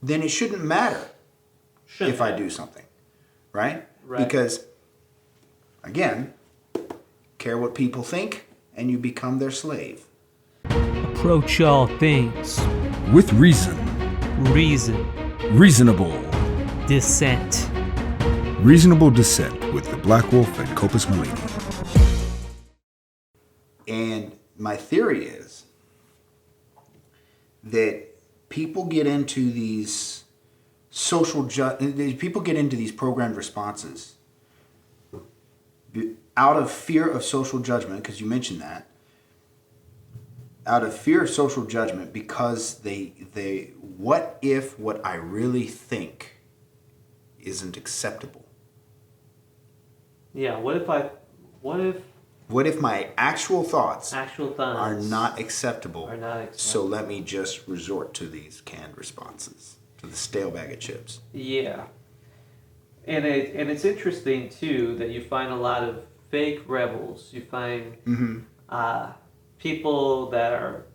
then it shouldn't matter if I do something, right? Because, again, care what people think, and you become their slave. Approach all things with reason. Reasonable. Dissent. Reasonable Dissent with the BlackWolf and Kopus Millennium. And my theory is that people get into these people get into these programmed responses out of fear of social judgment, because you mentioned that, out of fear of social judgment, because they what if what I really think isn't acceptable? Yeah, what if my actual thoughts are not acceptable? So let me just resort to these canned responses, to the stale bag of chips. Yeah. And it's interesting too that you find a lot of fake rebels. You find people that are,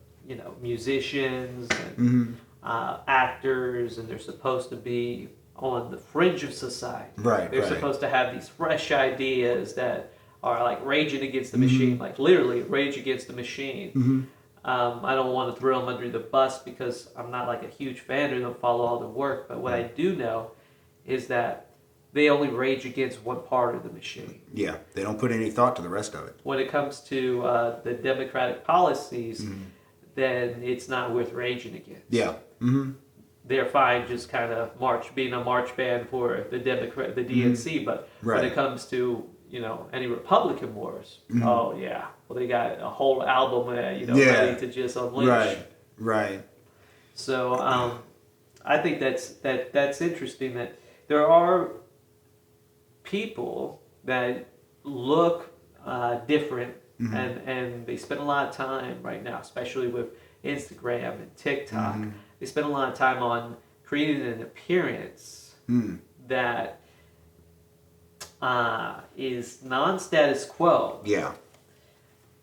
musicians and actors, and they're supposed to be on the fringe of society. Right. They're supposed to have these fresh ideas that are like raging against the machine, like literally rage against the machine. I don't want to throw them under the bus because I'm not like a huge fan of them, follow all the work. But what I do know is that they only rage against one part of the machine. Yeah, they don't put any thought to the rest of it. When it comes to the democratic policies, then it's not worth raging against. Yeah. They're fine just kind of being a march band for the DNC, but when it comes to any Republican wars, oh yeah, well they got a whole album ready to just unleash. Right. So I think that's interesting that there are people that look different and they spend a lot of time right now, especially with Instagram and TikTok. They spend a lot of time on creating an appearance that is non-status quo. Yeah.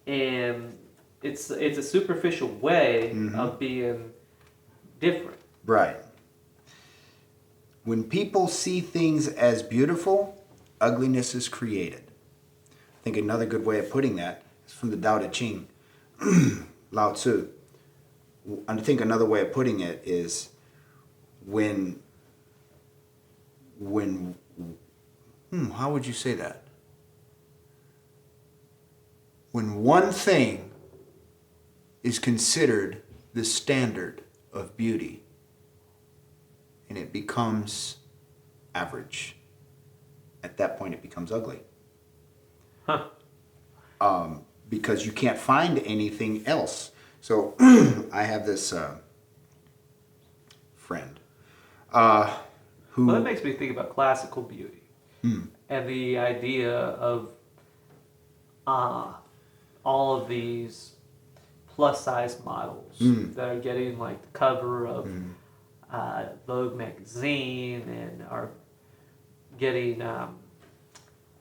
And it's a superficial way of being different. Right. When people see things as beautiful, ugliness is created. I think another good way of putting that is from the Tao Te Ching, Lao Tzu. I think another way of putting it is how would you say that? When one thing is considered the standard of beauty and it becomes average, at that point it becomes ugly. Because you can't find anything else. So I have this friend who... Well, that makes me think about classical beauty and the idea of all of these plus-size models that are getting like the cover of Vogue magazine and are getting a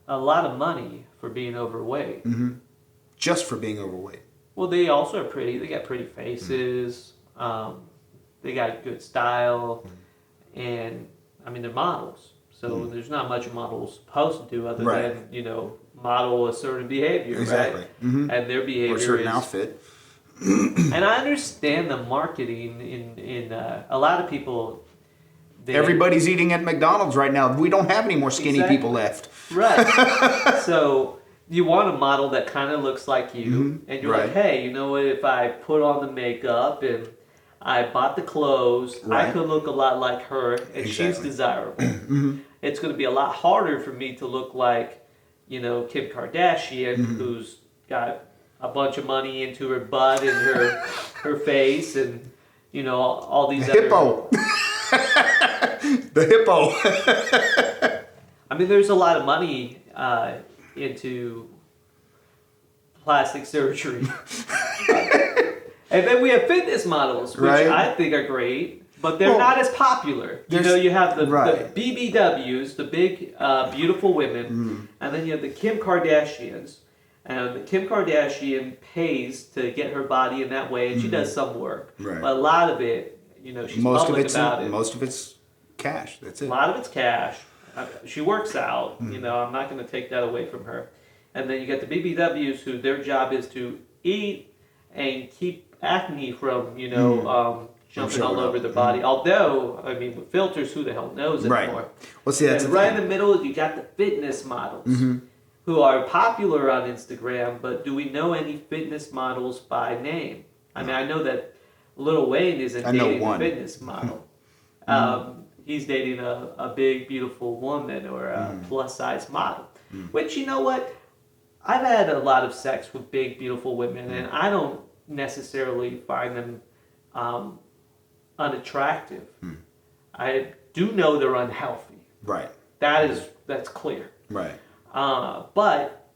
lot of money for being overweight. Just for being overweight. Well, they also are pretty. They got pretty faces. They got good style, and I mean they're models. So there's not much a model's supposed to do other than model a certain behavior, exactly. right? And their behavior or a certain is outfit. And I understand the marketing in a lot of people. Everybody's eating at McDonald's right now. We don't have any more skinny people left. Right. So you want a model that kind of looks like you, and you're like, hey, you know what? If I put on the makeup and I bought the clothes, I could look a lot like her, and she's desirable. It's going to be a lot harder for me to look like, Kim Kardashian, who's got a bunch of money into her butt and her face, and all these other hippo. The hippo. I mean, there's a lot of money into plastic surgery. And then we have fitness models, which I think are great, but they're not as popular. You have the BBWs, the big, beautiful women, and then you have the Kim Kardashians. And Kim Kardashian pays to get her body in that way, and she does some work. Right. But a lot of it she's public about it. Most of it's cash. That's it. A lot of it's cash. She works out. I'm not going to take that away from her. And then you get the BBWs who their job is to eat and keep acne from, jumping all over their body. Although, I mean, with filters, who the hell knows anymore? Right. Well, see, that's and right in the middle, you got the fitness models who are popular on Instagram, but do we know any fitness models by name? I mean, I know that Lil Wayne isn't dating a fitness model. He's dating a big, beautiful woman or a plus-size model. Which, you know what? I've had a lot of sex with big, beautiful women, and I don't necessarily find them unattractive. I do know they're unhealthy. Right. That's clear. Right. But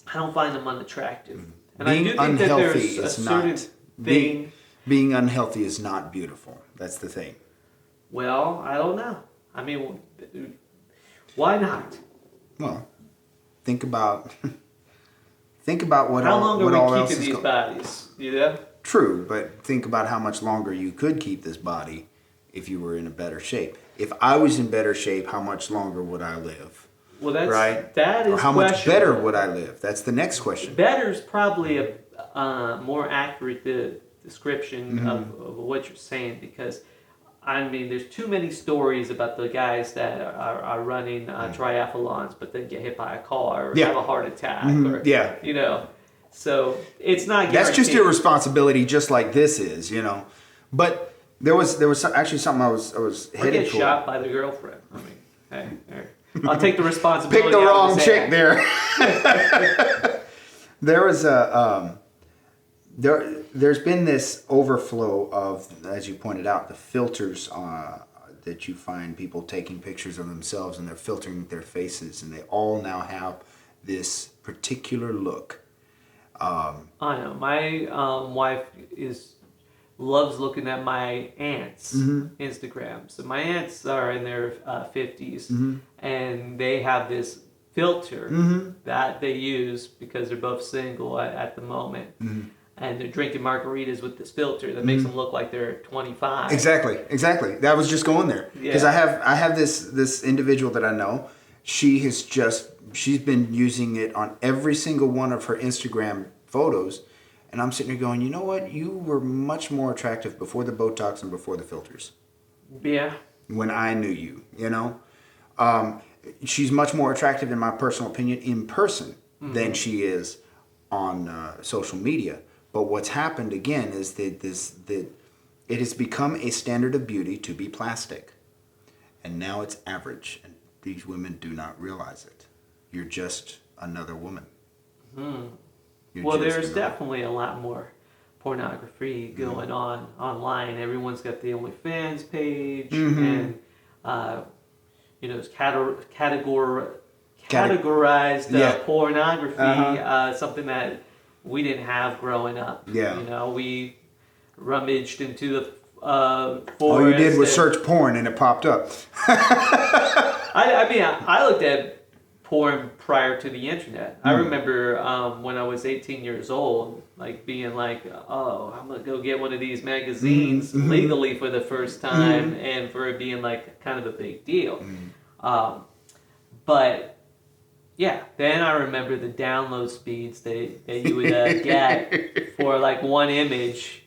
I don't find them unattractive. And Being I do think that unhealthy there's a is certain not thing. Being unhealthy is not beautiful. That's the thing. Well, I don't know. I mean, why not? Well, think about what How all, long what are all we else keeping is these bodies? You know? True, but think about how much longer you could keep this body if you were in a better shape. If I was in better shape, how much longer would I live? Well, that's right. That is or how much questionable. better would I live? That's the next question. Better is probably a more accurate description of what you're saying, because I mean, there's too many stories about the guys that are running triathlons, but then get hit by a car or have a heart attack, or So it's not guaranteed. That's just irresponsibility, just like this is, But there was actually something I was headed get for. shot by the girlfriend. I mean, hey, I'll take the responsibility. Pick the wrong chick there. There's been this overflow of, as you pointed out, the filters that you find people taking pictures of themselves and they're filtering their faces, and they all now have this particular look. I know. My wife loves looking at my aunt's Instagram. So my aunts are in their 50s, and they have this filter that they use because they're both single at the moment. And they're drinking margaritas with this filter that makes them look like they're 25. Exactly. That was just going there. Because I have this individual that I know. She's been using it on every single one of her Instagram photos. And I'm sitting here going, you know what? You were much more attractive before the Botox and before the filters. Yeah. When I knew you, she's much more attractive, in my personal opinion, in person than she is on social media. But what's happened again is that it has become a standard of beauty to be plastic. And now it's average. And these women do not realize it. You're just another woman. Well, there's definitely a lot more pornography going on online. Everyone's got the OnlyFans page, and it's categorized pornography, something that we didn't have growing up. Yeah. We rummaged into the forest. All you did was search porn and it popped up. I looked at porn prior to the internet. I remember when I was 18 years old, like being like, oh, I'm gonna go get one of these magazines legally for the first time, and for it being like kind of a big deal. But yeah, then I remember the download speeds that you would get for like one image.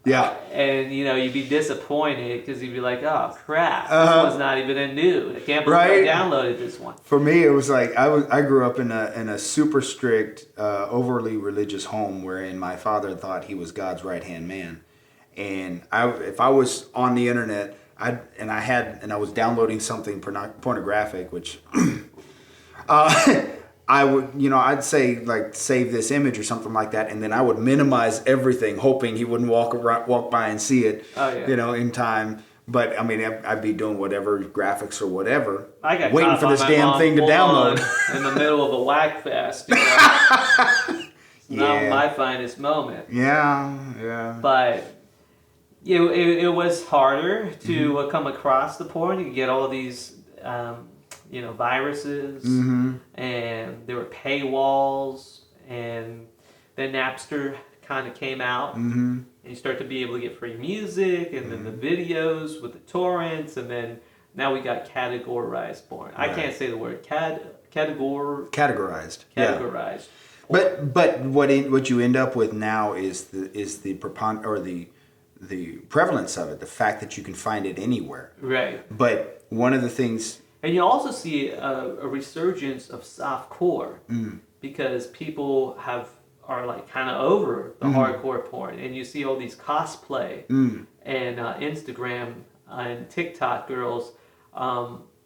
Yeah. And you'd be disappointed because you'd be like, oh crap, this one's not even a nude. I can't believe I downloaded this one. For me, it was like I grew up in a super strict, overly religious home wherein my father thought he was God's right hand man, and if I was on the internet, I was downloading something pornographic, which I would, I'd say like save this image or something like that, and then I would minimize everything, hoping he wouldn't walk by and see it, in time. But I mean, I'd be doing whatever graphics or whatever, waiting for this damn thing to download in the middle of a whack fest. Not my finest moment. Yeah. But it was harder to come across the porn. You get all these. Viruses, and there were paywalls, and then Napster kind of came out, And you start to be able to get free music, and then the videos with the torrents, and then now we got categorized porn. I can't say the word categorized. Categorized. But what you end up with now is the prevalence of it, the fact that you can find it anywhere. Right. But one of the things, and you also see a resurgence of softcore because people are like kind of over the hardcore porn, and you see all these cosplay and Instagram and TikTok girls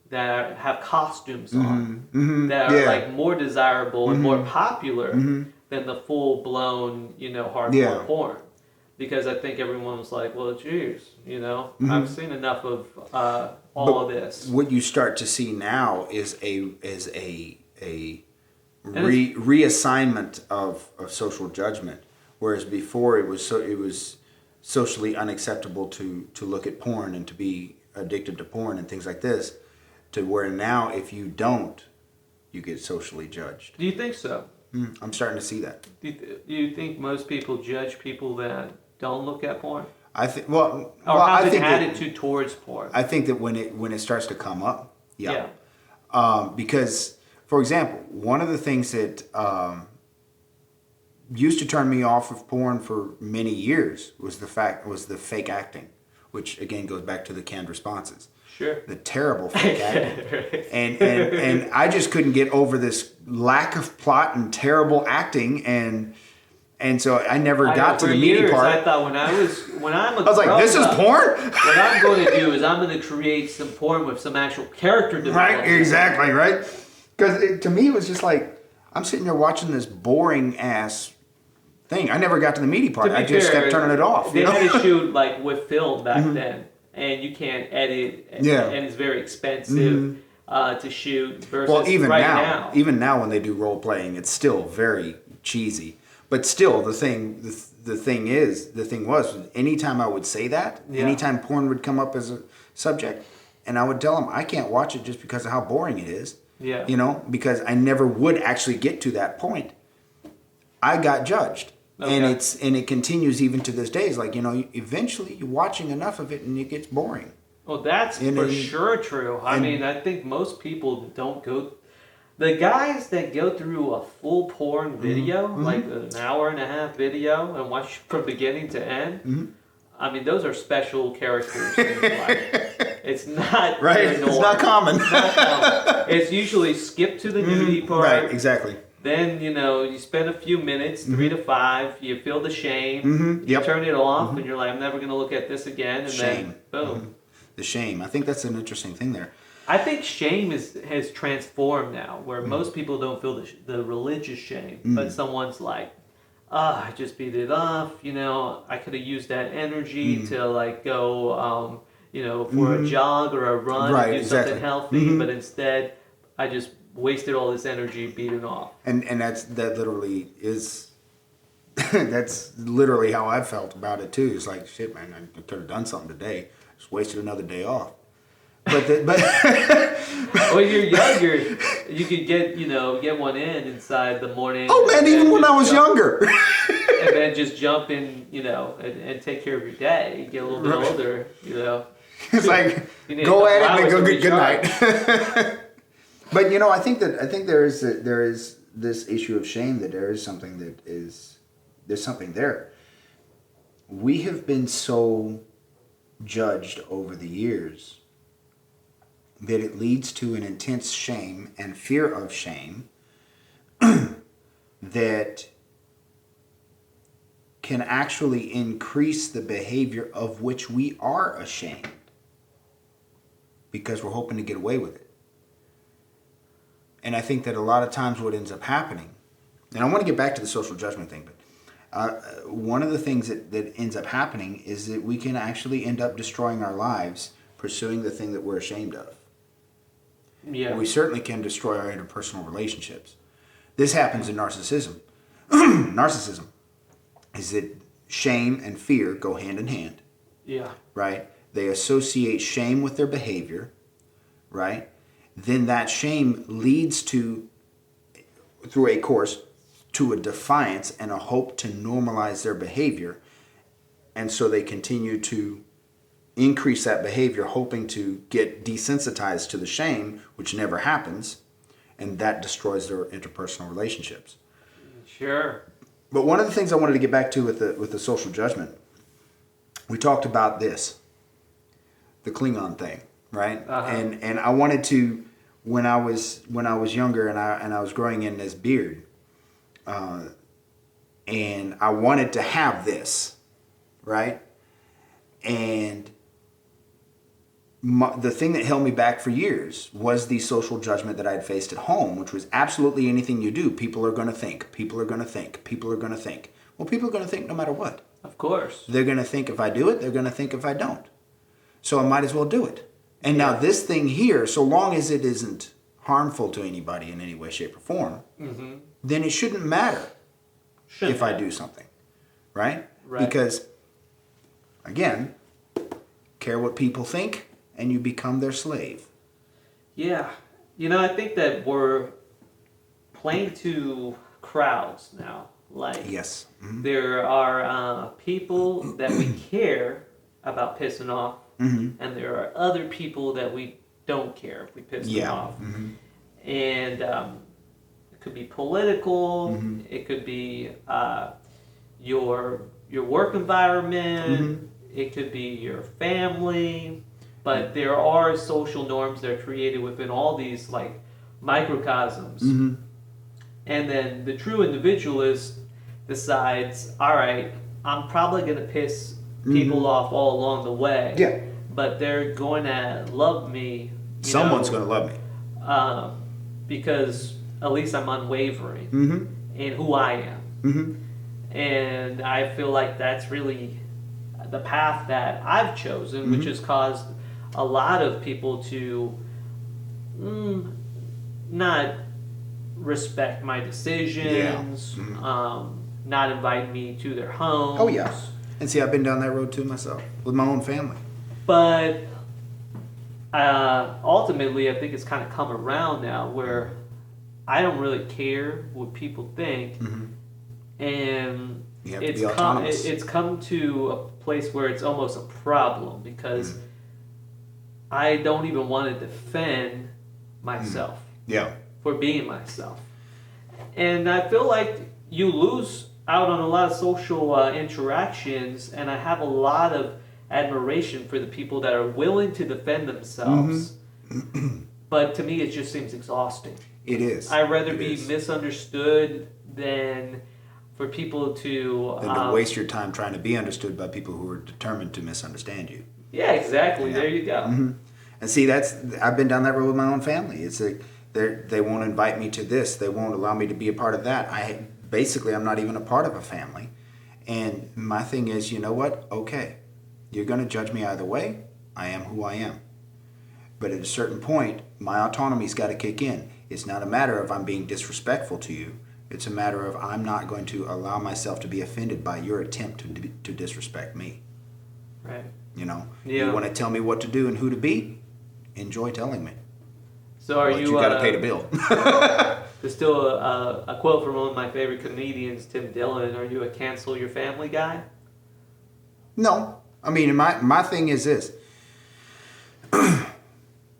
that have costumes on that are like more desirable and more popular than the full blown hardcore porn. Because I think everyone was like, well, geez, I've seen enough of all of this. What you start to see now is a reassignment of social judgment, whereas before it was socially unacceptable to look at porn and to be addicted to porn and things like this, to where now if you don't, you get socially judged. Do you think so? I'm starting to see that. Do you think most people judge people that don't look at porn? I think I think attitude towards porn. I think that when it starts to come up, because, for example, one of the things that used to turn me off of porn for many years was the fake acting, which again goes back to the canned responses. Sure. The terrible fake acting. Right. And I just couldn't get over this lack of plot and terrible acting, and so I never got to the meaty part. I thought I was like, this is porn? What I'm going to do is I'm going to create some porn with some actual character development. Right, exactly, right? Because to me it was just like, I'm sitting there watching this boring ass thing. I never got to the meaty part. I just kept turning it off. They had to shoot like with film back then, and you can't edit, and it's very expensive to shoot. Versus even now, when they do role playing, it's still very cheesy. But still, the thing was, anytime I would say that, anytime porn would come up as a subject, and I would tell them I can't watch it just because of how boring it is. Yeah. Because I never would actually get to that point. I got judged. Okay. And it continues even to this day. It's like, eventually you're watching enough of it and it gets boring. Well, that's for sure true. I mean, I think most people don't go... The guys that go through a full porn video, like an hour and a half video, and watch from beginning to end, I mean, those are special characters in life. It's not right. It's not common. It's usually skip to the nudity part. Right, exactly. Then, you spend a few minutes, 3 to 5, you feel the shame, you turn it off, and you're like, I'm never going to look at this again, and shame. Then, boom. The shame. I think that's an interesting thing there. I think shame has transformed now, where most people don't feel the religious shame, but someone's like, I just beat it off, I could have used that energy to like go, for a jog or a run and do something healthy, but instead I just wasted all this energy beating off. And that literally is, that's literally how I felt about it too. It's like, shit, man, I could have done something today. Just wasted another day off. But well, you're younger. You could get one inside the morning. Oh man, even when I was younger. And then just jump in, and take care of your day. Get a little bit older, It's like go at it and go good night. But I think there is this issue of shame, that there's something there. We have been so judged over the years that it leads to an intense shame and fear of shame that can actually increase the behavior of which we are ashamed because we're hoping to get away with it. And I think that a lot of times what ends up happening, and I want to get back to the social judgment thing, but one of the things that ends up happening is that we can actually end up destroying our lives pursuing the thing that we're ashamed of. Yeah. We certainly can destroy our interpersonal relationships. This happens in narcissism. Narcissism is that shame and fear go hand in hand. Yeah. Right? They associate shame with their behavior, right? Then that shame leads to, through a course, to a defiance and a hope to normalize their behavior. And so they continue to increase that behavior, hoping to get desensitized to the shame, which never happens, and that destroys their interpersonal relationships. Sure. But one of the things I wanted to get back to with the social judgment, we talked about this, the Klingon thing, right? And I wanted to, when I was younger and I was growing in this beard, and I wanted to have this, right? And the thing that held me back for years was the social judgment that I had faced at home, which was absolutely anything you do, people are going to think, people are going to think, people are going to think. Well, people are going to think no matter what. Of course. They're going to think if I do it, they're going to think if I don't. So I might as well do it. And now this thing here, so long as it isn't harmful to anybody in any way, shape, or form, then it shouldn't matter if I do something, right? Because, again, care what people think, and you become their slave. Yeah. I think that we're playing to crowds now. Like, yes. There are people that we care about pissing off, and there are other people that we don't care if we piss them off. And it could be political, it could be your work environment, it could be your family. But there are social norms that are created within all these like microcosms. And then the true individualist decides, all right, I'm probably going to piss people off all along the way. Yeah. But they're going to love me. Someone's going to love me. Because at least I'm unwavering in who I am. And I feel like that's really the path that I've chosen, which has caused a lot of people to not respect my decisions, not invite me to their homes. Oh, yeah. And see, I've been down that road too myself, with my own family. But ultimately, I think it's kind of come around now where I don't really care what people think. And you have to be autonomous. It's come to a place where it's almost a problem because I don't even want to defend myself for being myself. And I feel like you lose out on a lot of social interactions, and I have a lot of admiration for the people that are willing to defend themselves. But to me, it just seems exhausting. It is. I'd rather be misunderstood than for people to... Than to waste your time trying to be understood by people who are determined to misunderstand you. Yeah, exactly. There you go. And see, I've been down that road with my own family. It's like they won't invite me to this. They won't allow me to be a part of that. I'm not even a part of a family. And my thing is, you know what? Okay, you're going to judge me either way. I am who I am. But at a certain point, my autonomy's got to kick in. It's not a matter of I'm being disrespectful to you. It's a matter of I'm not going to allow myself to be offended by your attempt to disrespect me. Right. You want to tell me what to do and who to be? Enjoy telling me. So are you got to pay the bill. There's still a quote from one of my favorite comedians, Tim Dillon. Are you a cancel your family guy? No. I mean, my thing is this.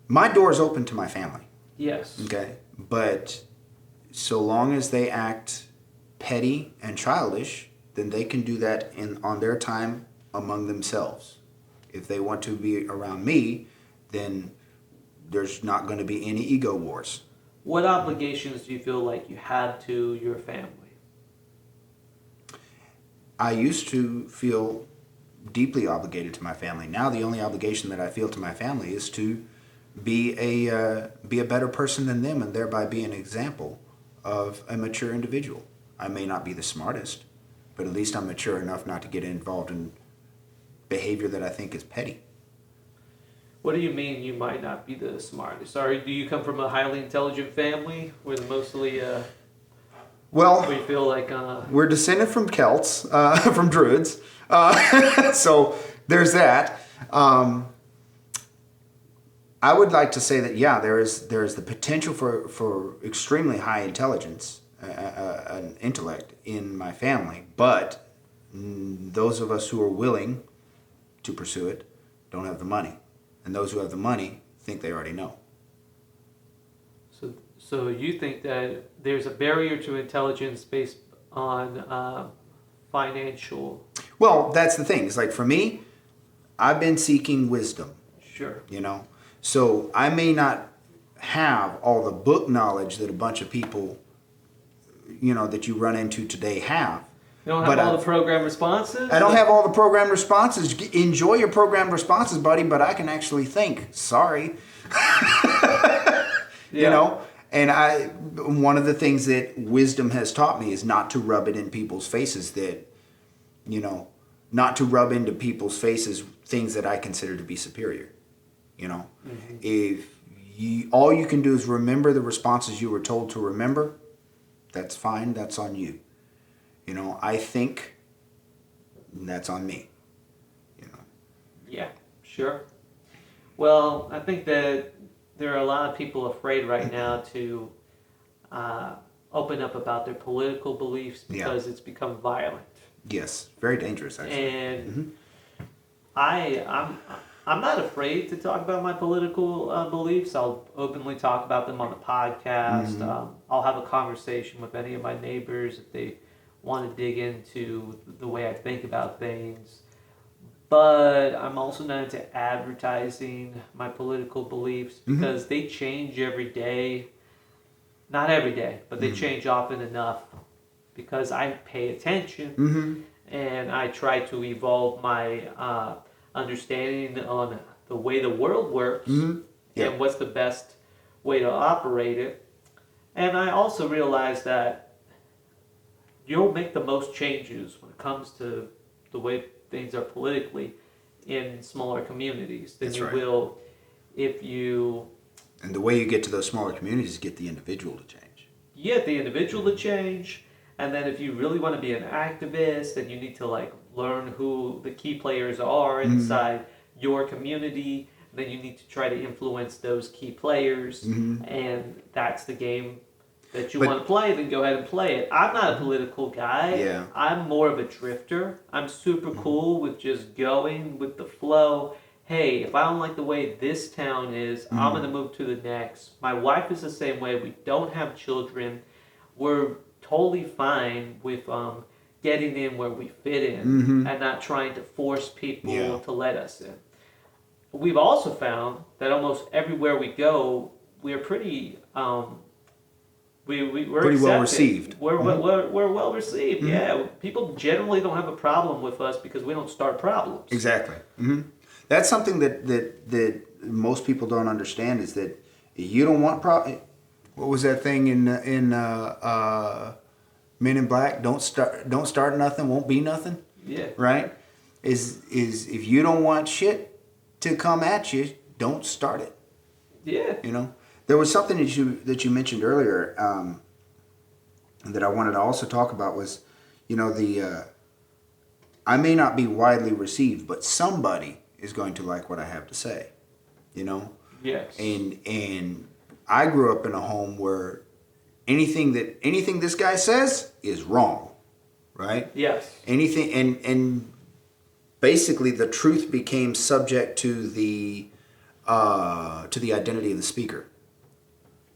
My door is open to my family. Yes. Okay. But so long as they act petty and childish, then they can do that on their time among themselves. If they want to be around me, then there's not going to be any ego wars. What obligations do you feel like you have to your family? I used to feel deeply obligated to my family. Now the only obligation that I feel to my family is to be a better person than them, and thereby be an example of a mature individual. I may not be the smartest, but at least I'm mature enough not to get involved in behavior that I think is petty. What do you mean you might not be the smartest? Sorry, do you come from a highly intelligent family where mostly where you feel like we're descended from Celts, from Druids, so there's that. I would like to say that there is the potential for extremely high intelligence, an intellect in my family, but those of us who are willing to pursue it don't have the money. And those who have the money think they already know. So you think that there's a barrier to intelligence based on financial? Well, that's the thing. It's like for me, I've been seeking wisdom. Sure. You know? So I may not have all the book knowledge that a bunch of people, that you run into today have. You don't have all the program responses? I don't have all the program responses. Enjoy your program responses, buddy, but I can actually think. Sorry. Yeah. And one of the things that wisdom has taught me is not to rub it in people's faces not to rub into people's faces things that I consider to be superior. Mm-hmm. If all you can do is remember the responses you were told to remember, that's fine. That's on you. I think that's on me. Yeah, sure. Well, I think that there are a lot of people afraid right now to open up about their political beliefs because it's become violent. Yes, very dangerous, actually. And I'm not afraid to talk about my political beliefs. I'll openly talk about them on the podcast. I'll have a conversation with any of my neighbors if they want to dig into the way I think about things. But I'm also not into advertising my political beliefs because they change every day. Not every day, but they change often enough because I pay attention and I try to evolve my understanding on the way the world works and what's the best way to operate it. And I also realize that you'll make the most changes when it comes to the way things are politically in smaller communities than you will if you... And the way you get to those smaller communities is get the individual to change. You get the individual to change, and then if you really want to be an activist, then you need to learn who the key players are inside your community. Then you need to try to influence those key players, and that's the game that you want to play, then go ahead and play it. I'm not a political guy. Yeah. I'm more of a drifter. I'm super cool with just going with the flow. Hey, if I don't like the way this town is, I'm going to move to the next. My wife is the same way. We don't have children. We're totally fine with getting in where we fit in and not trying to force people to let us in. We've also found that almost everywhere we go, we're pretty... We're pretty well accepted. received. We're well received. Yeah, people generally don't have a problem with us because we don't start problems. Exactly. That's something that most people don't understand is that you don't want what was that thing in Men in Black? Don't start nothing, won't be nothing. Yeah. Right. Is if you don't want shit to come at you, don't start it. Yeah. There was something that you mentioned earlier that I wanted to also talk about was, I may not be widely received, but somebody is going to like what I have to say, Yes. And I grew up in a home where anything this guy says is wrong, right? Yes. Anything and basically the truth became subject to the identity of the speaker.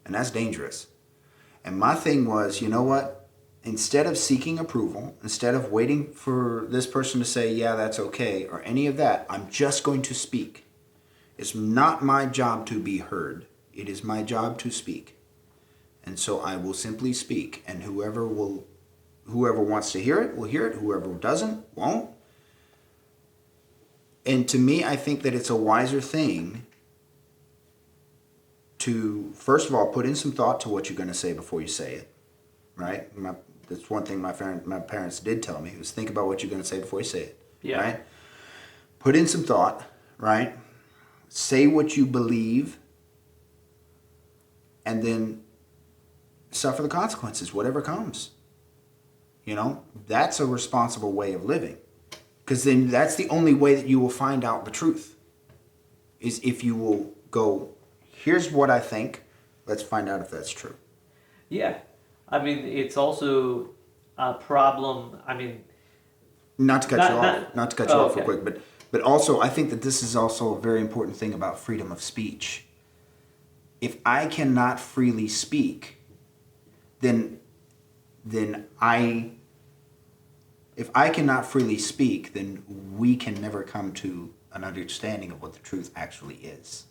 And that's dangerous. And my thing was, you know what? Instead of seeking approval, instead of waiting for this person to say, yeah, that's okay, or any of that, I'm just going to speak. It's not my job to be heard. It is my job to speak. And so I will simply speak. And whoever wants to hear it will hear it. Whoever doesn't, won't. And to me, I think that it's a wiser thing to, first of all, put in some thought to what you're going to say before you say it, right? That's one thing my parents did tell me, was think about what you're going to say before you say it, right? Put in some thought, right? Say what you believe, and then suffer the consequences, whatever comes. That's a responsible way of living. Because then that's the only way that you will find out the truth, is if you will go, here's what I think. Let's find out if that's true. Yeah. I mean, it's also a problem. I mean, Not to cut you off. Not to cut you off real okay. quick, but also I think that this is also a very important thing about freedom of speech. If I cannot freely speak, then if I cannot freely speak, then we can never come to an understanding of what the truth actually is.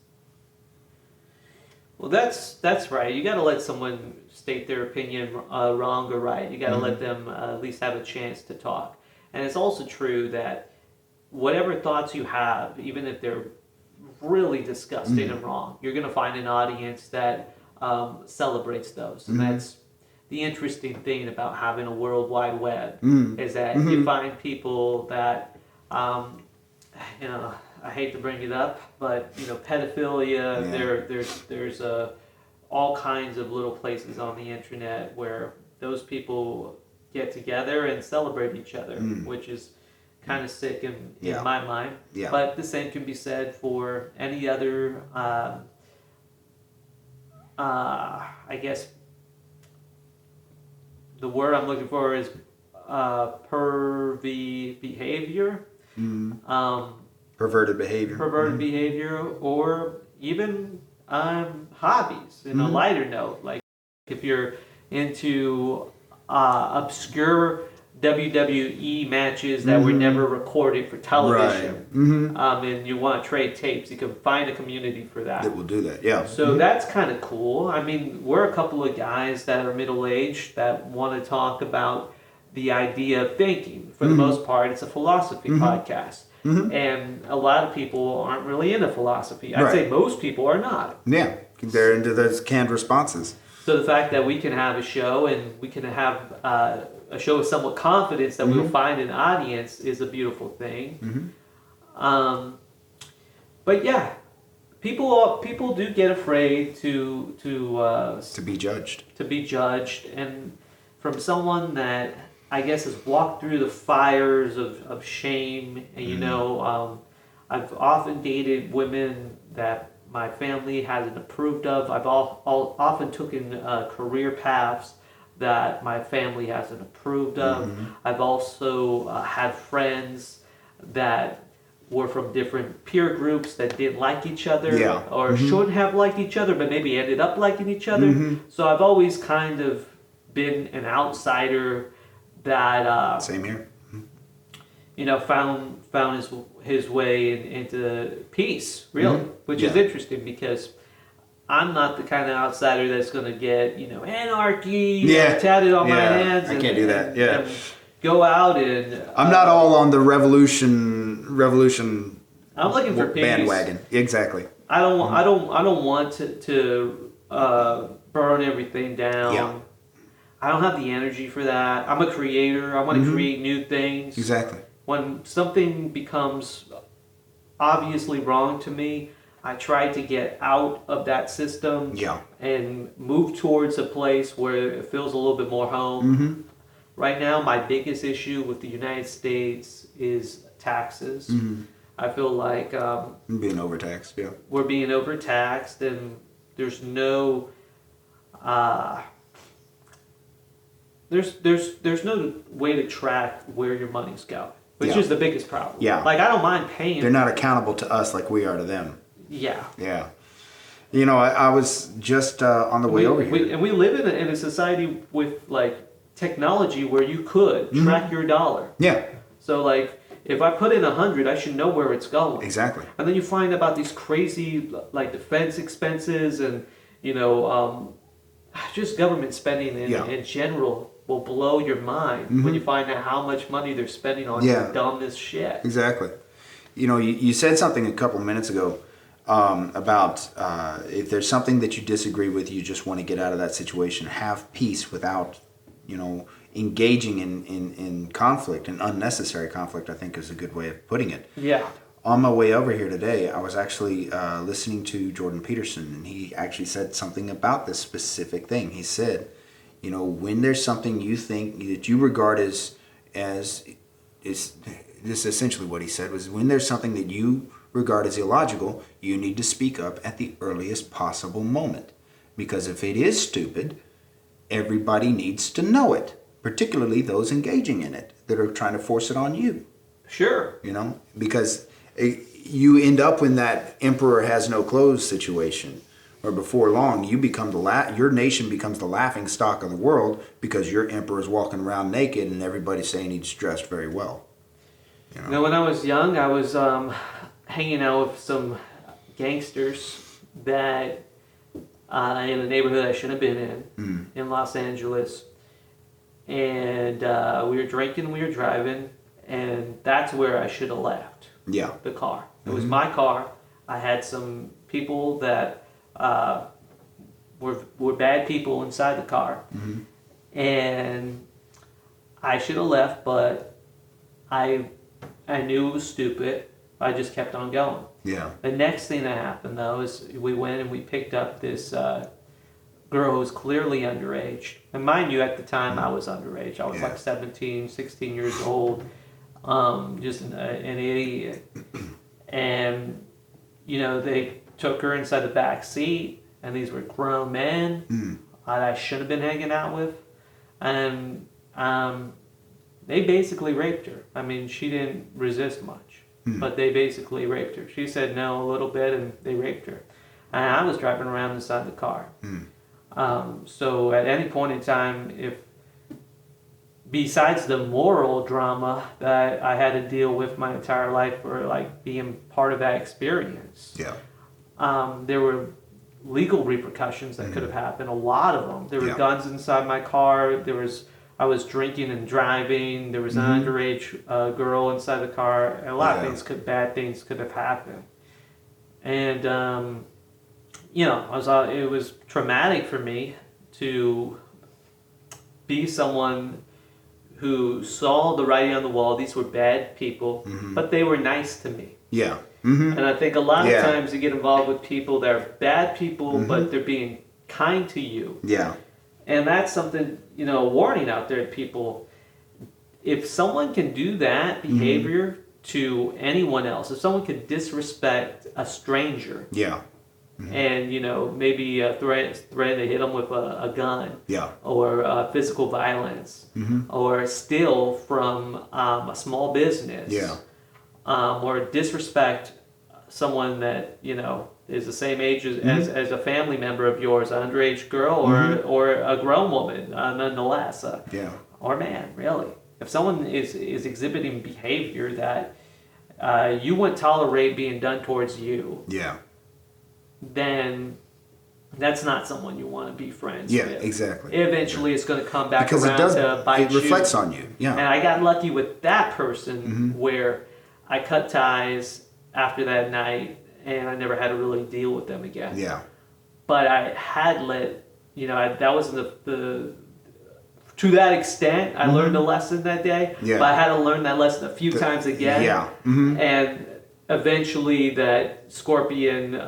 Well, that's right. You got to let someone state their opinion wrong or right. You got to let them at least have a chance to talk. And it's also true that whatever thoughts you have, even if they're really disgusting and wrong, you're going to find an audience that celebrates those. And that's the interesting thing about having a World Wide Web is that you find people that, I hate to bring it up, but pedophilia. Yeah. There's all kinds of little places on the internet where those people get together and celebrate each other, which is kind of sick in my mind. Yeah. But the same can be said for any other, I guess the word I'm looking for is pervy behavior. Perverted behavior. Perverted behavior, or even hobbies. In a lighter note, like if you're into obscure WWE matches that were never recorded for television, and you want to trade tapes, you can find a community for that. That will do that, yeah. So that's kind of cool. I mean, we're a couple of guys that are middle-aged that want to talk about the idea of thinking. For the most part, it's a philosophy podcast. And a lot of people aren't really into philosophy. I'd say most people are not. Yeah, they're into those canned responses. So the fact that we can have a show and we can have a show with somewhat confidence that we'll find an audience is a beautiful thing. But yeah, people do get afraid to be judged. To be judged, and from someone that I guess has walked through the fires of shame, and I've often dated women that my family hasn't approved of. I've often taken career paths that my family hasn't approved of. I've also had friends that were from different peer groups that didn't like each other, or shouldn't have liked each other, but maybe ended up liking each other. So I've always kind of been an outsider that same here. Found his way into peace, really, which is interesting because I'm not the kind of outsider that's going to get anarchy tatted on my hands. I can't do that. Yeah, and go out and I'm not all on the revolution. I'm looking for peace. Bandwagon. Exactly. I don't want to burn everything down. Yeah. I don't have the energy for that. I'm a creator. I want to create new things. Exactly. When something becomes obviously wrong to me, I try to get out of that system and move towards a place where it feels a little bit more home. Right now, my biggest issue with the United States is taxes. I feel like being overtaxed. Yeah, we're being overtaxed, and there's no there's no way to track where your money's going, which is the biggest problem. Yeah, like I don't mind paying. They're not accountable to us like we are to them. Yeah. Yeah. I was just on the way over here. And we live in a society with like technology where you could track your dollar. Yeah. So like if I put in 100, I should know where it's going. Exactly. And then you find about these crazy like defense expenses and just government spending in general will blow your mind when you find out how much money they're spending on dumbest shit. Exactly. You said something a couple minutes ago about if there's something that you disagree with, you just want to get out of that situation, have peace without, engaging in conflict, and unnecessary conflict, I think is a good way of putting it. Yeah. On my way over here today, I was actually listening to Jordan Peterson, and he actually said something about this specific thing. He said, when there's something you think that you regard as this is essentially what he said, was when there's something that you regard as illogical, you need to speak up at the earliest possible moment. Because if it is stupid, everybody needs to know it, particularly those engaging in it that are trying to force it on you. Sure. You know, because you end up in that emperor has no clothes situation, or before long you become your nation becomes the laughing stock of the world because your emperor is walking around naked and everybody's saying he's dressed very well. You know? Now, when I was young, I was hanging out with some gangsters that in a neighborhood I shouldn't have been in Los Angeles, and we were drinking, we were driving, and that's where I should have left. Yeah. The car. It was my car. I had some people that were bad people inside the car, and I should have left, but I knew it was stupid. I just kept on going. Yeah. The next thing that happened, though, is we went and we picked up this girl who was clearly underage. And mind you, at the time, I was underage. I was like 17, 16 years old, just an idiot. And, you know, they took her inside the back seat, and these were grown men that I should have been hanging out with. And they basically raped her. I mean, she didn't resist much, but they basically raped her. She said no a little bit, and they raped her. And I was driving around inside the car. So at any point in time, if besides the moral drama that I had to deal with my entire life for like being part of that experience, there were legal repercussions that could have happened. A lot of them. There were guns inside my car. I was drinking and driving. There was an underage girl inside the car. And a lot of bad things could have happened. And you know, it was traumatic for me to be someone who saw the writing on the wall. These were bad people, but they were nice to me. Yeah. And I think a lot of times you get involved with people that are bad people, but they're being kind to you. Yeah. And that's something, you know, a warning out there to people. If someone can do that behavior to anyone else, if someone could disrespect a stranger, and, you know, maybe threaten to hit them with a gun, or physical violence, or steal from a small business, or disrespect someone that, you know, is the same age as a family member of yours, an underage girl or a grown woman, nonetheless, or man, really. If someone is exhibiting behavior that you wouldn't tolerate being done towards you, then that's not someone you want to be friends with. Yeah, exactly. Eventually, it's going to come back because around to bite you. It reflects on you. Yeah. And I got lucky with that person where I cut ties after that night, and I never had to really deal with them again. Yeah. But I had that was the to that extent, I learned a lesson that day. Yeah. But I had to learn that lesson a few times again. Yeah. And eventually that scorpion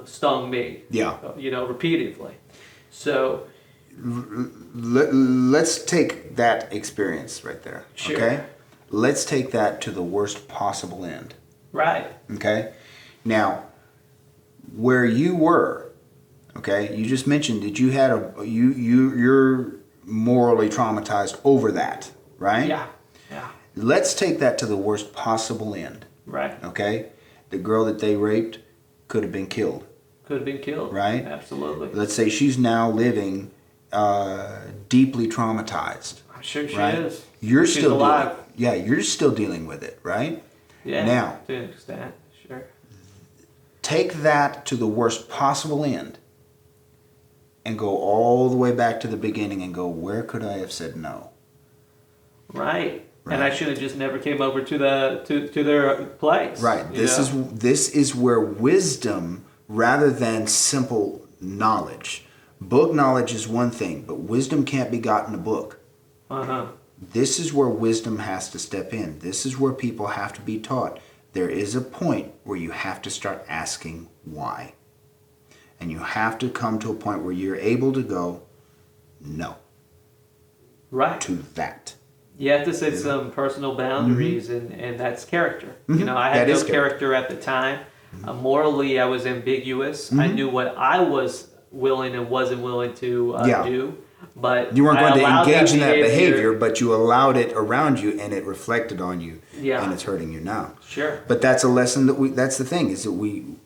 stung me. Yeah. You know, repeatedly. So let's take that experience right there. Sure. Okay? Let's take that to the worst possible end. Right. Okay? Now, where you were, okay, you just mentioned that you had you're morally traumatized over that, right? Yeah. Yeah. Let's take that to the worst possible end. Right. Okay? The girl that they raped could have been killed. Could have been killed. Right? Absolutely. Let's say she's now living deeply traumatized. I'm sure she right? is. You're She's still alive. you're still dealing with it, right? Yeah. Now, to an extent, sure. Take that to the worst possible end and go all the way back to the beginning and go, where could I have said no? Right. And I should have just never came over to their place. Right. This is where wisdom, rather than simple knowledge. Book knowledge is one thing, but wisdom can't be got in a book. This is where wisdom has to step in. This is where people have to be taught. There is a point where you have to start asking why. And you have to come to a point where you're able to go, no. Right. To that. You have to set some personal boundaries, and that's character. You know, I had no character at the time. Morally, I was ambiguous. I knew what I was willing and wasn't willing to do. But You weren't I going to allowed engage in that behavior, but you allowed it around you, and it reflected on you, and it's hurting you now. Sure. But that's a lesson that's the thing, is that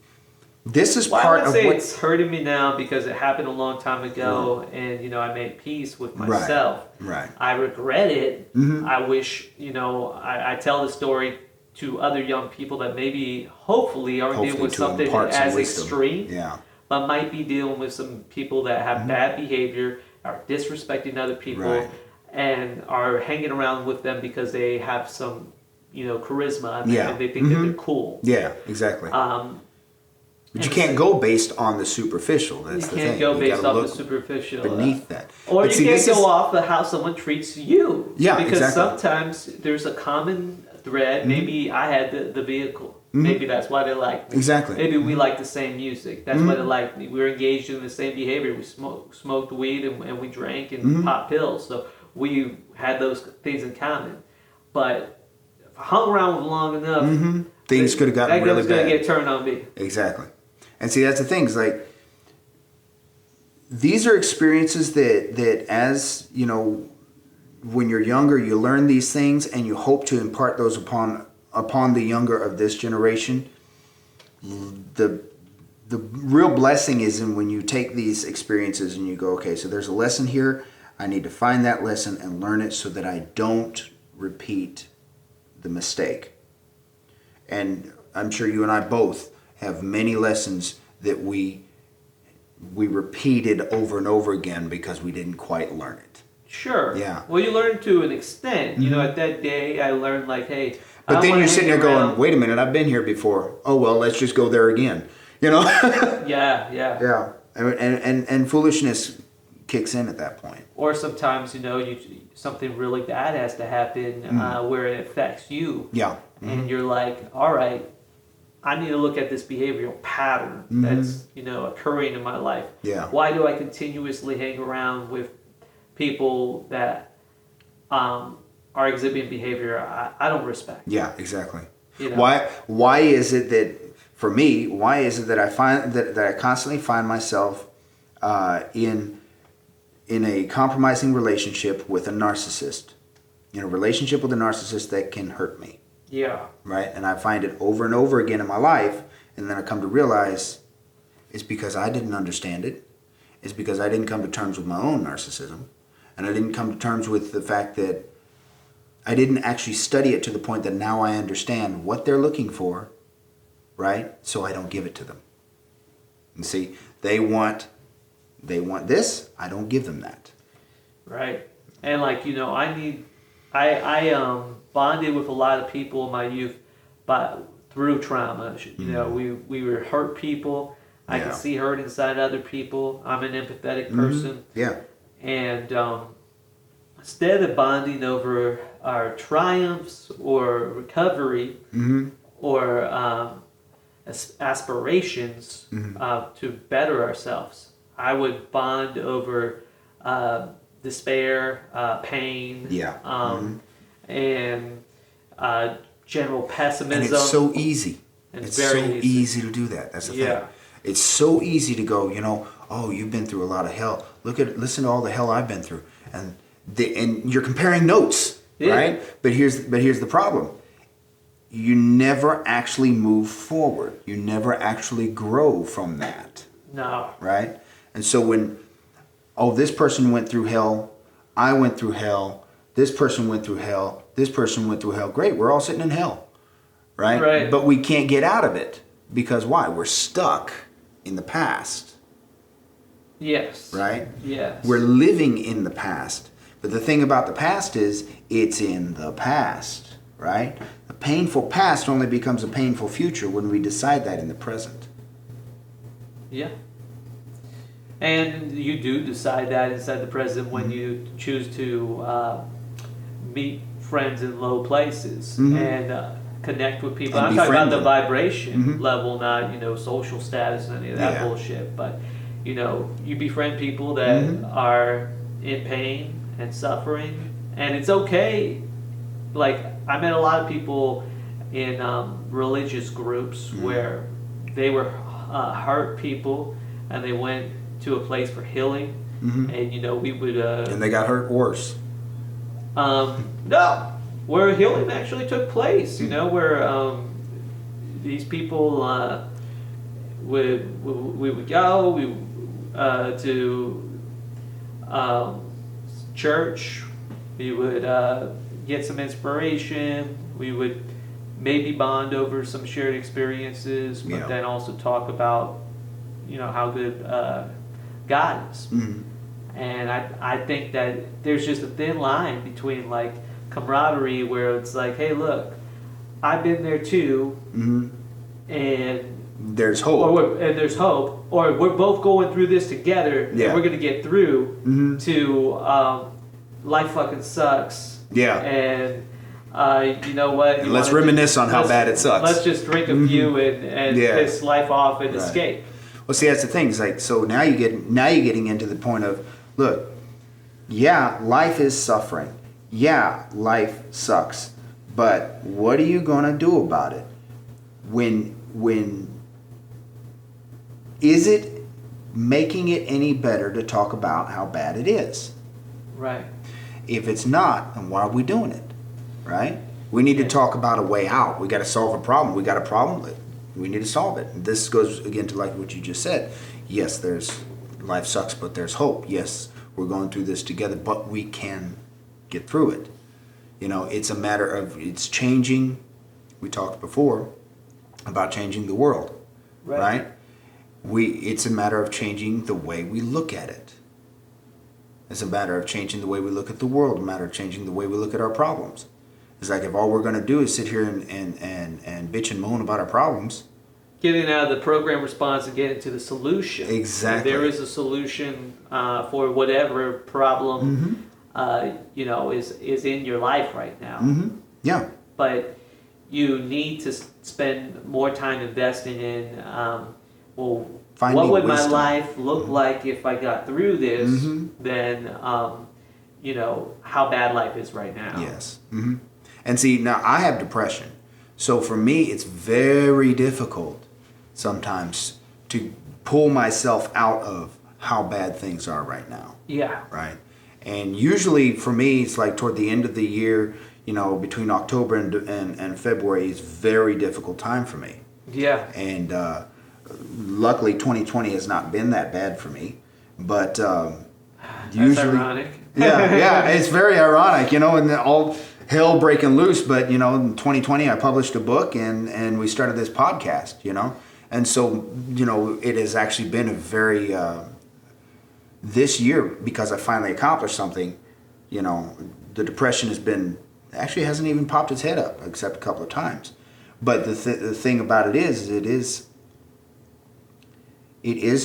this is Well, part I of would say what... it's hurting me now because it happened a long time ago, and I made peace with myself. Right. I regret it. Mm-hmm. I wish, I tell the story to other young people that maybe, hopefully, aren't dealing with to something impart some as wisdom. extreme, Yeah. but might be dealing with some people that have bad behavior, are disrespecting other people, Right. and are hanging around with them because they have some, charisma, and, Yeah. and they think that they're cool. Yeah, exactly. But you and can't so- go based on the superficial. That's You the can't thing. go You based gotta off the look superficial. beneath that. Or But you see, can't this go is- off of how someone treats you. Yeah, because exactly. sometimes there's a common thread. Maybe I had the vehicle. Maybe that's why they like me. Exactly. Maybe we like the same music. That's why they like me. We were engaged in the same behavior. We smoked weed and we drank and popped pills. So we had those things in common. But if I hung around with long enough, Things could have gotten really that gonna bad. get turned on me. Exactly. And see, that's the thing. Is like, these are experiences that as, when you're younger, you learn these things and you hope to impart those upon the younger of this generation. The real blessing is in when you take these experiences and you go, okay, so there's a lesson here. I need to find that lesson and learn it so that I don't repeat the mistake. And I'm sure you and I both have many lessons that we repeated over and over again because we didn't quite learn it. Sure. Yeah. Well, you learn to an extent. At that day, I learned like, hey. I But don't then wanna you're sitting hang there going, around. wait a minute, I've been here before. Oh, well, let's just go there again. Yeah. Yeah. And foolishness kicks in at that point. Or sometimes, something really bad has to happen where it affects you. Yeah. And you're like, all right, I need to look at this behavioral pattern that's, occurring in my life. Yeah. Why do I continuously hang around with people that are exhibiting behavior I don't respect? Yeah, exactly. You know? Why is it that, for me, why is it that I find that I constantly find myself in a compromising relationship with a narcissist? In a relationship with a narcissist that can hurt me. Yeah. Right? And I find it over and over again in my life, and then I come to realize it's because I didn't understand it. It's because I didn't come to terms with my own narcissism. And I didn't come to terms with the fact that I didn't actually study it to the point that now I understand what they're looking for, right? So I don't give it to them. And see, they want this, I don't give them that. Right. And like, I bonded with a lot of people in my youth through trauma. We were hurt people. I could see hurt inside other people. I'm an empathetic person. Yeah. And instead of bonding over our triumphs or recovery or aspirations to better ourselves, I would bond over despair, pain, and general pessimism. And it's so easy. It's It's very so easy. easy to do that. That's the thing. It's so easy to go, oh, you've been through a lot of hell. Listen to all the hell I've been through. And you're comparing notes, right? But here's the problem. You never actually move forward. You never actually grow from that. No. Right? And so when, this person went through hell, I went through hell, this person went through hell, this person went through hell. Great, we're all sitting in hell. Right? But we can't get out of it. Because why? We're stuck in the past. Yes. Right? Yes. We're living in the past. But the thing about the past is, it's in the past. Right? The painful past only becomes a painful future when we decide that in the present. Yeah. And you do decide that inside the present when you choose to meet friends in low places and connect with people. And I'm talking about the befriend them. vibration level, not social status and any of that bullshit. But you befriend people that are in pain and suffering, and it's okay. Like, I met a lot of people in religious groups where they were hurt people, and they went to to a place for healing, and we would. And they got hurt worse. No, where healing actually took place. Where these people we would go to church. We would get some inspiration. We would maybe bond over some shared experiences, but then also talk about how good God is. And I think that there's just a thin line between like camaraderie, where it's like, hey, look, I've been there too, and there's hope. And there's hope, or we're both going through this together, and we're gonna get through to life fucking sucks. Yeah. And you know what? And let's reminisce on how bad it sucks. Let's just drink a few and piss life off and escape. Well, see, that's the thing. It's like, so now you're getting into the point of, look, yeah, life is suffering. Yeah, life sucks. But what are you gonna do about it? When is it making it any better to talk about how bad it is? Right. If it's not, then why are we doing it? Right? We need to talk about a way out. We got to solve a problem. We got a problem. We need to solve it. And this goes again to like what you just said. Yes, life sucks, but there's hope. Yes, we're going through this together, but we can get through it. It's a matter of it's changing. We talked before about changing the world, right? It's a matter of changing the way we look at it. It's a matter of changing the way we look at the world. A matter of changing the way we look at our problems. It's like if all we're going to do is sit here and bitch and moan about our problems. Getting out of the program response and getting to the solution. Exactly. There is a solution for whatever problem is in your life right now. Yeah. But you need to spend more time investing in, finding what would wisdom. my life look like if I got through this than, how bad life is right now. Yes. And see, now I have depression. So for me, it's very difficult sometimes to pull myself out of how bad things are right now. Yeah. Right? And usually for me, it's like toward the end of the year, between October and February is very difficult time for me. Yeah. And luckily 2020 has not been that bad for me. But usually... That's ironic. yeah, it's very ironic, and all hell breaking loose. But, in 2020 I published a book and we started this podcast, And so, it has actually been a very... this year, because I finally accomplished something, the depression actually hasn't even popped its head up except a couple of times. But the thing about it is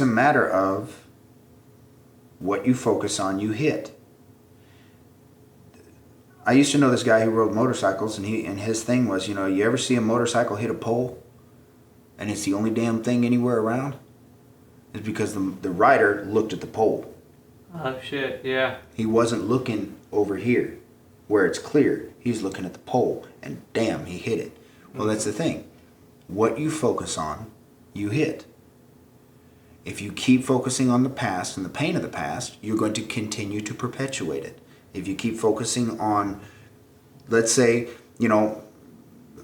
a matter of what you focus on, you hit. I used to know this guy who rode motorcycles, and his thing was, you ever see a motorcycle hit a pole, and it's the only damn thing anywhere around? It's because the rider looked at the pole. Oh shit! Yeah. He wasn't looking over here, where it's clear. He's looking at the pole, and damn, he hit it. Well, that's the thing. What you focus on, you hit. If you keep focusing on the past and the pain of the past, you're going to continue to perpetuate it. If you keep focusing on, let's say,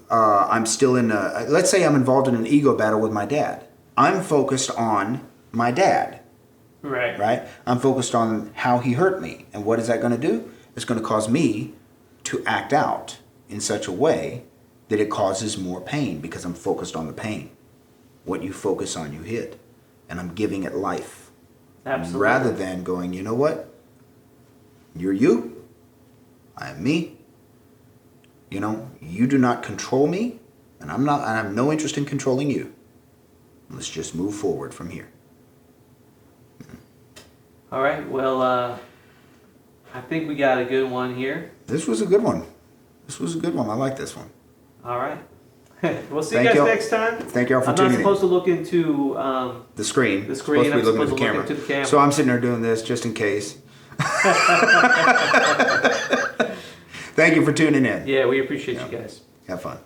I'm still let's say I'm involved in an ego battle with my dad. I'm focused on my dad. Right? I'm focused on how he hurt me. And what is that going to do? It's going to cause me to act out in such a way that it causes more pain because I'm focused on the pain. What you focus on, you hit. And I'm giving it life. Absolutely. Rather than going, you know what? You're you. I am me. You do not control me. And I have no interest in controlling you. Let's just move forward from here. All right. Well, I think we got a good one here. This was a good one. I like this one. All right. We'll see you guys next time. Thank y'all for tuning in. I'm not supposed to look into the screen. The screen. I'm supposed to be looking at the camera. So I'm sitting there doing this just in case. Thank you for tuning in. Yeah, we appreciate you guys. Have fun.